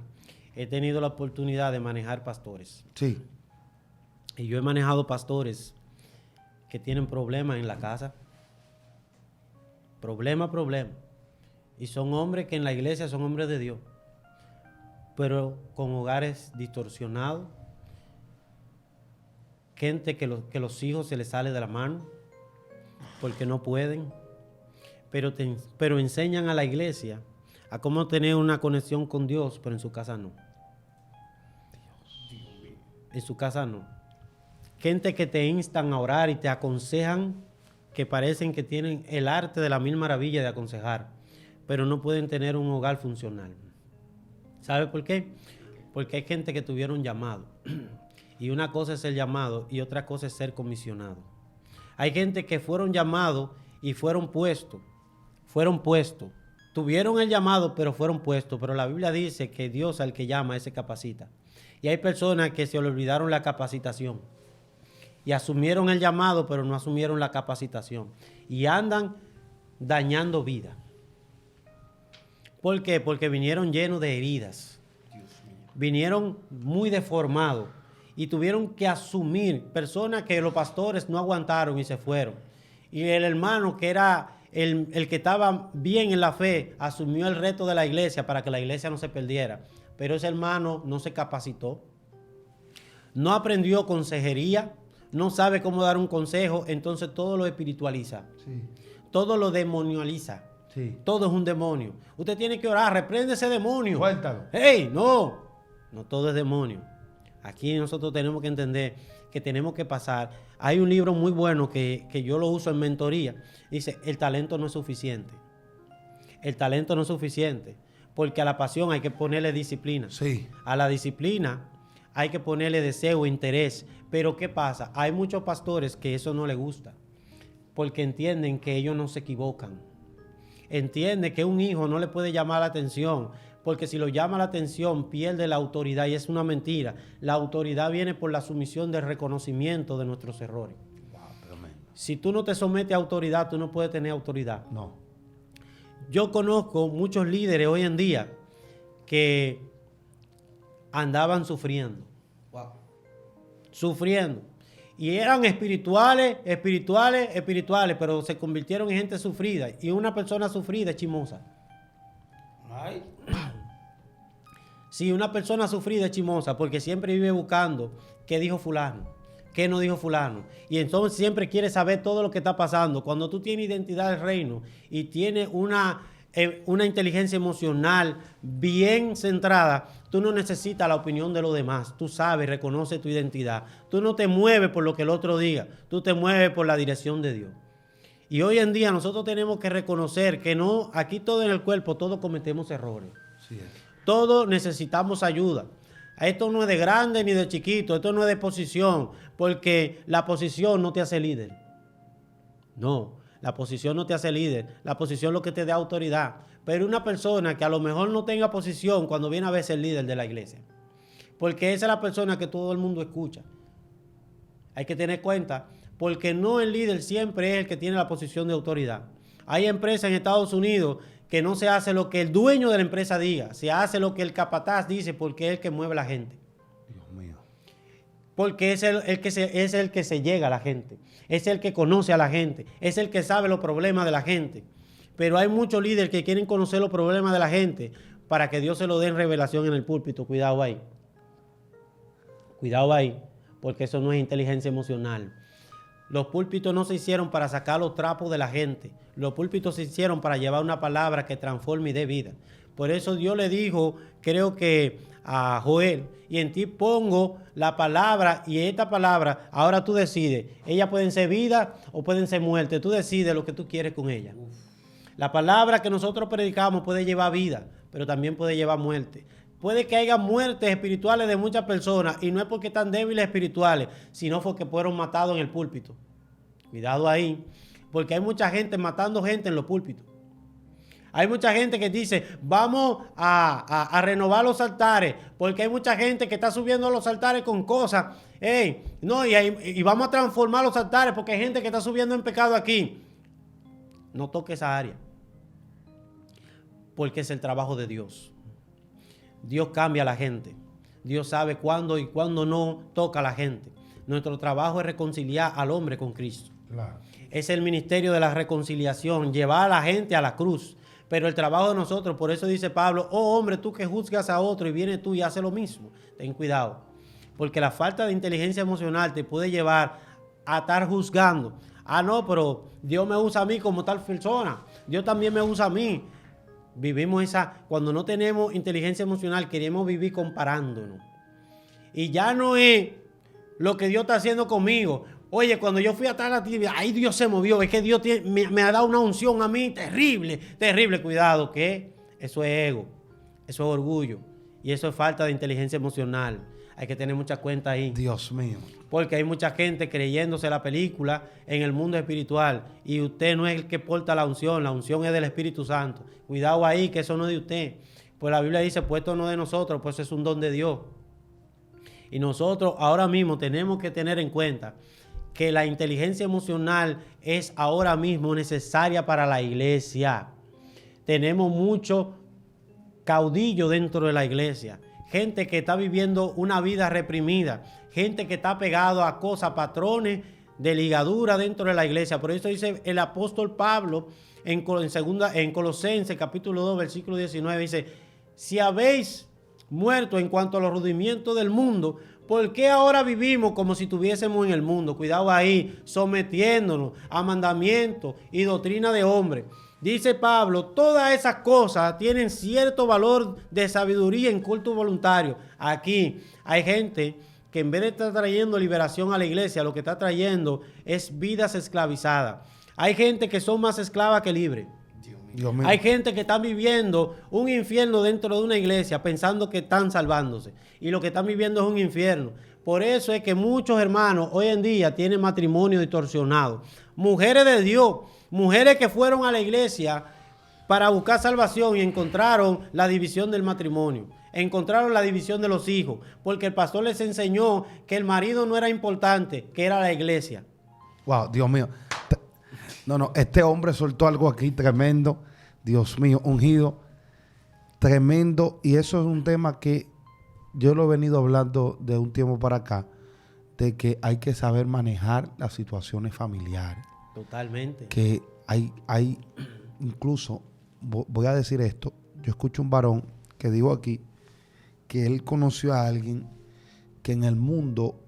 he tenido la oportunidad de manejar pastores. Sí. Y yo he manejado pastores que tienen problemas en la casa. Problema. Y son hombres que en la iglesia son hombres de Dios, pero con hogares distorsionados, gente que los hijos se les sale de la mano porque no pueden, pero enseñan a la iglesia a cómo tener una conexión con Dios, pero en su casa no. En su casa no. Gente que te instan a orar y te aconsejan, que parecen que tienen el arte de la mil maravillas de aconsejar, pero no pueden tener un hogar funcional. ¿Sabe por qué? Porque hay gente que tuvieron llamado. Y una cosa es el llamado y otra cosa es ser comisionado. Hay gente que fueron llamados y fueron puestos. Tuvieron el llamado, pero fueron puestos. Pero la Biblia dice que Dios al que llama, ese capacita. Y hay personas que se le olvidaron la capacitación. Y asumieron el llamado, pero no asumieron la capacitación. Y andan dañando vida. ¿Por qué? Porque vinieron llenos de heridas. Vinieron muy deformados. Y tuvieron que asumir, personas que los pastores no aguantaron y se fueron. Y el hermano que era el que estaba bien en la fe, asumió el reto de la iglesia para que la iglesia no se perdiera. Pero ese hermano no se capacitó. No aprendió consejería. No sabe cómo dar un consejo, entonces todo lo espiritualiza. Sí. Todo lo demonializa. Sí. Todo es un demonio. Usted tiene que orar, reprende ese demonio. Cuéntalo. ¡Ey! No todo es demonio. Aquí nosotros tenemos que entender que tenemos que pasar. Hay un libro muy bueno que yo lo uso en mentoría. Dice, el talento no es suficiente. El talento no es suficiente. Porque a la pasión hay que ponerle disciplina. Sí. A la disciplina hay que ponerle deseo, interés. Pero ¿qué pasa? Hay muchos pastores que eso no les gusta. Porque entienden que ellos no se equivocan. Entienden que un hijo no le puede llamar la atención. Porque si lo llama la atención, pierde la autoridad. Y es una mentira. La autoridad viene por la sumisión del reconocimiento de nuestros errores. Wow, tremendo. Si tú no te sometes a autoridad, tú no puedes tener autoridad. No. Yo conozco muchos líderes hoy en día que andaban sufriendo. Wow. Sufriendo. Y eran espirituales, pero se convirtieron en gente sufrida. Y una persona sufrida es chismosa. Ay. Sí, una persona sufrida es chismosa porque siempre vive buscando qué dijo fulano, qué no dijo fulano. Y entonces siempre quiere saber todo lo que está pasando. Cuando tú tienes identidad del reino y tienes una inteligencia emocional bien centrada, tú no necesitas la opinión de los demás. Tú sabes, reconoces tu identidad. Tú no te mueves por lo que el otro diga. Tú te mueves por la dirección de Dios. Y hoy en día nosotros tenemos que reconocer que no, aquí todo en el cuerpo, todos cometemos errores. Sí es. Todos necesitamos ayuda. Esto no es de grande ni de chiquito, esto no es de posición, porque la posición no te hace líder. No, la posición no te hace líder, la posición es lo que te da autoridad. Pero una persona que a lo mejor no tenga posición cuando viene a ver ser líder de la iglesia, porque esa es la persona que todo el mundo escucha. Hay que tener cuenta, porque no el líder siempre es el que tiene la posición de autoridad. Hay empresas en Estados Unidos que no se hace lo que el dueño de la empresa diga, se hace lo que el capataz dice porque es el que mueve a la gente. Dios mío. Porque es el que se llega a la gente, es el que conoce a la gente, es el que sabe los problemas de la gente. Pero hay muchos líderes que quieren conocer los problemas de la gente para que Dios se lo dé en revelación en el púlpito. Cuidado ahí. Cuidado ahí, porque eso no es inteligencia emocional. Los púlpitos no se hicieron para sacar los trapos de la gente. Los púlpitos se hicieron para llevar una palabra que transforme y dé vida. Por eso Dios le dijo, creo que a Joel, y en ti pongo la palabra, y esta palabra, ahora tú decides. Ellas pueden ser vida o pueden ser muerte. Tú decides lo que tú quieres con ella. La palabra que nosotros predicamos puede llevar vida, pero también puede llevar muerte. Puede que haya muertes espirituales de muchas personas y no es porque están débiles espirituales, sino porque fueron matados en el púlpito. Cuidado ahí, porque hay mucha gente matando gente en los púlpitos. Hay mucha gente que dice, vamos a renovar los altares, porque hay mucha gente que está subiendo a los altares con cosas. Y vamos a transformar los altares porque hay gente que está subiendo en pecado aquí. No toque esa área, porque es el trabajo de Dios. Dios cambia a la gente. Dios sabe cuándo y cuándo no toca a la gente. Nuestro trabajo es reconciliar al hombre con Cristo. Claro. Es el ministerio de la reconciliación, llevar a la gente a la cruz. Pero el trabajo de nosotros, por eso dice Pablo, oh hombre, tú que juzgas a otro y vienes tú y haces lo mismo. Ten cuidado, porque la falta de inteligencia emocional te puede llevar a estar juzgando. Ah, no, pero Dios me usa a mí como tal persona. Dios también me usa a mí. Vivimos cuando no tenemos inteligencia emocional, queremos vivir comparándonos. Y ya no es lo que Dios está haciendo conmigo. Oye, cuando yo fui a tal actividad, ahí Dios se movió. Es que Dios me ha dado una unción a mí terrible, terrible. Cuidado, que eso es ego, eso es orgullo y eso es falta de inteligencia emocional. Hay que tener mucha cuenta ahí. Dios mío. Porque hay mucha gente creyéndose la película en el mundo espiritual y usted no es el que porta la unción es del Espíritu Santo. Cuidado ahí, que eso no es de usted. Pues la Biblia dice, pues esto no es de nosotros, pues es un don de Dios. Y nosotros ahora mismo tenemos que tener en cuenta que la inteligencia emocional es ahora mismo necesaria para la iglesia. Tenemos mucho caudillo dentro de la iglesia. Gente que está viviendo una vida reprimida. Gente que está pegado a cosas, patrones de ligadura dentro de la iglesia. Por eso dice el apóstol Pablo en Colosenses capítulo 2, versículo 19, dice, si habéis muerto en cuanto a los rudimientos del mundo, ¿por qué ahora vivimos como si estuviésemos en el mundo? Cuidado ahí, sometiéndonos a mandamientos y doctrina de hombres. Dice Pablo, todas esas cosas tienen cierto valor de sabiduría en culto voluntario. Aquí hay gente que en vez de estar trayendo liberación a la iglesia, lo que está trayendo es vidas esclavizadas. Hay gente que son más esclavas que libres. Dios mío. Hay gente que está viviendo un infierno dentro de una iglesia pensando que están salvándose. Y lo que están viviendo es un infierno. Por eso es que muchos hermanos hoy en día tienen matrimonio distorsionado. Mujeres de Dios, mujeres que fueron a la iglesia para buscar salvación y encontraron la división del matrimonio. Encontraron la división de los hijos. Porque el pastor les enseñó que el marido no era importante, que era la iglesia. Wow, Dios mío. No, este hombre soltó algo aquí tremendo. Dios mío, ungido. Tremendo. Y eso es un tema que yo lo he venido hablando de un tiempo para acá, de que hay que saber manejar las situaciones familiares. Totalmente. Que hay incluso, voy a decir esto, yo escucho un varón que digo aquí, que él conoció a alguien que en el mundo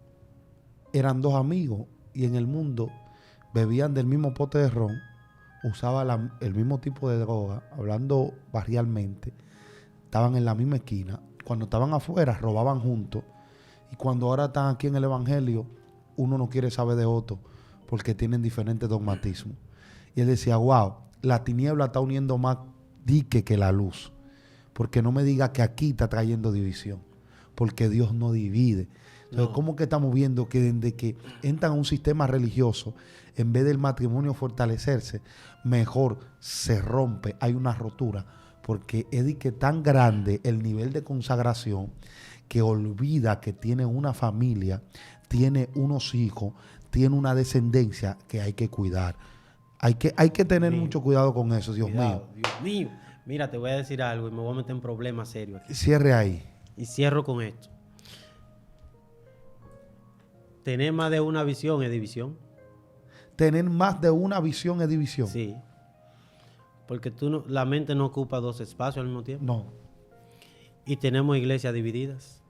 eran dos amigos y en el mundo bebían del mismo pote de ron, usaban el mismo tipo de droga, hablando barrialmente, estaban en la misma esquina. Cuando estaban afuera, robaban juntos. Y cuando ahora están aquí en el evangelio, uno no quiere saber de otro porque tienen diferentes dogmatismos. Y él decía, wow, la tiniebla está uniendo más dique que la luz. Porque no me diga que aquí está trayendo división. Porque Dios no divide. Entonces, ¿cómo que estamos viendo que desde que entran a un sistema religioso, en vez del matrimonio fortalecerse, mejor se rompe, hay una rotura? Porque es de que tan grande el nivel de consagración que olvida que tiene una familia, tiene unos hijos, tiene una descendencia que hay que cuidar. Hay que tener mucho cuidado con eso, Dios mío. Dios mío. Mira, te voy a decir algo y me voy a meter en problemas serios aquí. Cierre ahí. Y cierro con esto. Tener más de una visión es división. Tener más de una visión es división. Sí. Porque la mente no ocupa dos espacios al mismo tiempo. No. Y tenemos iglesias divididas.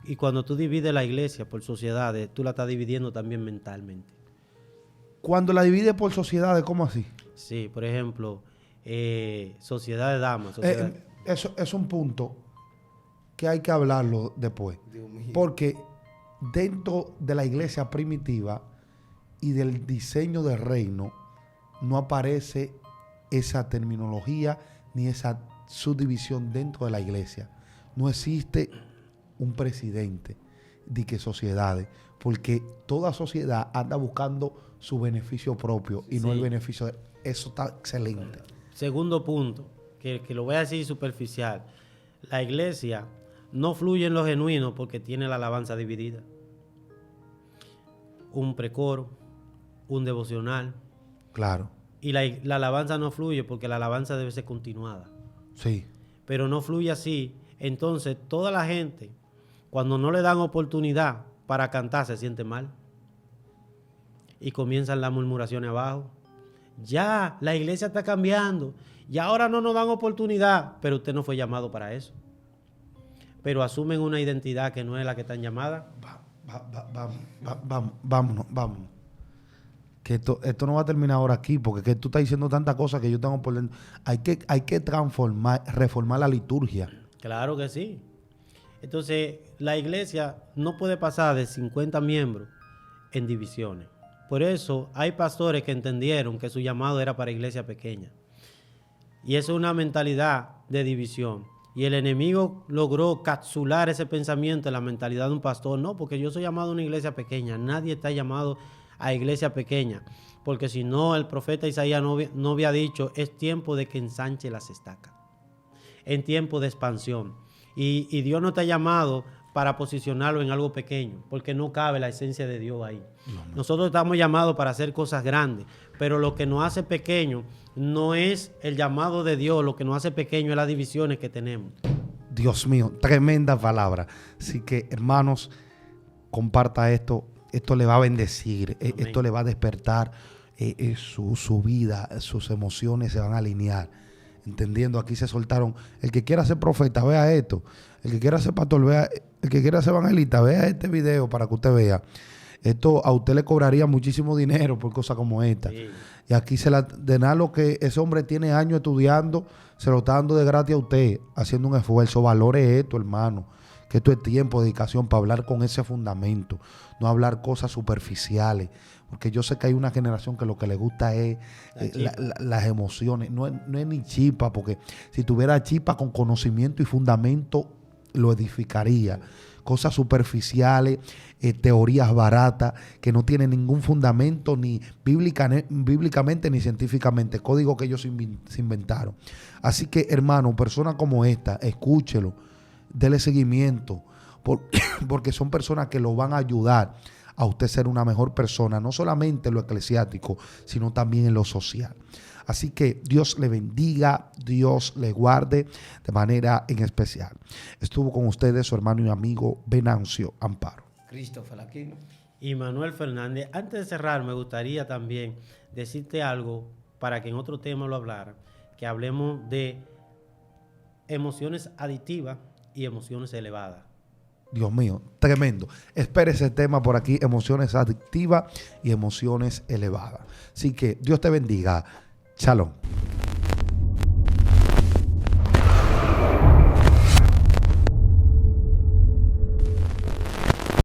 Y cuando tú divides la iglesia por sociedades, tú la estás dividiendo también mentalmente. Cuando la divide por sociedades, ¿cómo así? Sí, por ejemplo, sociedad de damas. Eso es un punto que hay que hablarlo después. Porque dentro de la iglesia primitiva y del diseño del reino no aparece esa terminología ni esa subdivisión dentro de la iglesia. No existe un presidente de que sociedades, porque toda sociedad anda buscando su beneficio propio y no el beneficio de... Eso está excelente. Segundo punto, que lo voy a decir superficial. La iglesia no fluye en lo genuino porque tiene la alabanza dividida. Un precoro, un devocional. Claro. Y la alabanza no fluye porque la alabanza debe ser continuada. Sí. Pero no fluye así. Entonces, toda la gente, cuando no le dan oportunidad para cantar, se siente mal. Y comienzan las murmuraciones abajo. Ya, la iglesia está cambiando. Y ahora no nos dan oportunidad. Pero usted no fue llamado para eso. Pero asumen una identidad que no es la que están llamadas. Vámonos. Que esto no va a terminar ahora aquí, porque que tú estás diciendo tantas cosas que yo tengo por dentro. Hay que reformar la liturgia. Claro que sí. Entonces, la iglesia no puede pasar de 50 miembros en divisiones. Por eso, hay pastores que entendieron que su llamado era para iglesia pequeña. Y eso es una mentalidad de división. Y el enemigo logró capsular ese pensamiento en la mentalidad de un pastor. No, porque yo soy llamado a una iglesia pequeña. Nadie está llamado a iglesia pequeña. Porque si no, el profeta Isaías no había dicho, es tiempo de que ensanche las estacas. En tiempo de expansión. Y Dios no está llamado para posicionarlo en algo pequeño, porque no cabe la esencia de Dios ahí. No. Nosotros estamos llamados para hacer cosas grandes, pero lo que nos hace pequeño no es el llamado de Dios, lo que nos hace pequeño es las divisiones que tenemos. Dios mío, tremenda palabra. Así que, hermanos, comparta esto. Esto le va a bendecir, esto le va a despertar su vida, sus emociones se van a alinear. Entendiendo, aquí se soltaron. El que quiera ser profeta, vea esto. El que quiera ser pastor, vea. El que quiera ser evangelista, vea este video para que usted vea. Esto a usted le cobraría muchísimo dinero por cosas como esta. Sí. Y aquí de nada lo que ese hombre tiene años estudiando, se lo está dando de gratis a usted, haciendo un esfuerzo. Valore esto, hermano. que esto es tiempo de dedicación para hablar con ese fundamento, no hablar cosas superficiales, porque yo sé que hay una generación que lo que le gusta es las emociones, no es ni chispa, porque si tuviera chispa con conocimiento y fundamento lo edificaría. Cosas superficiales, teorías baratas que no tienen ningún fundamento ni bíblicamente ni científicamente, código que ellos se inventaron. Así que, hermano, personas como esta, escúchelo, dele seguimiento, porque son personas que lo van a ayudar a usted ser una mejor persona, no solamente en lo eclesiástico, sino también en lo social. Así que Dios le bendiga, Dios le guarde de manera en especial. Estuvo con ustedes su hermano y amigo Venancio Amparo. Christopher Aquino. Y Manuel Fernández. Antes de cerrar, me gustaría también decirte algo para que en otro tema lo hablara, que hablemos de emociones adictivas y emociones elevadas. Dios mío, tremendo. Espere ese tema por aquí, emociones adictivas y emociones elevadas. Así que Dios te bendiga. Shalom.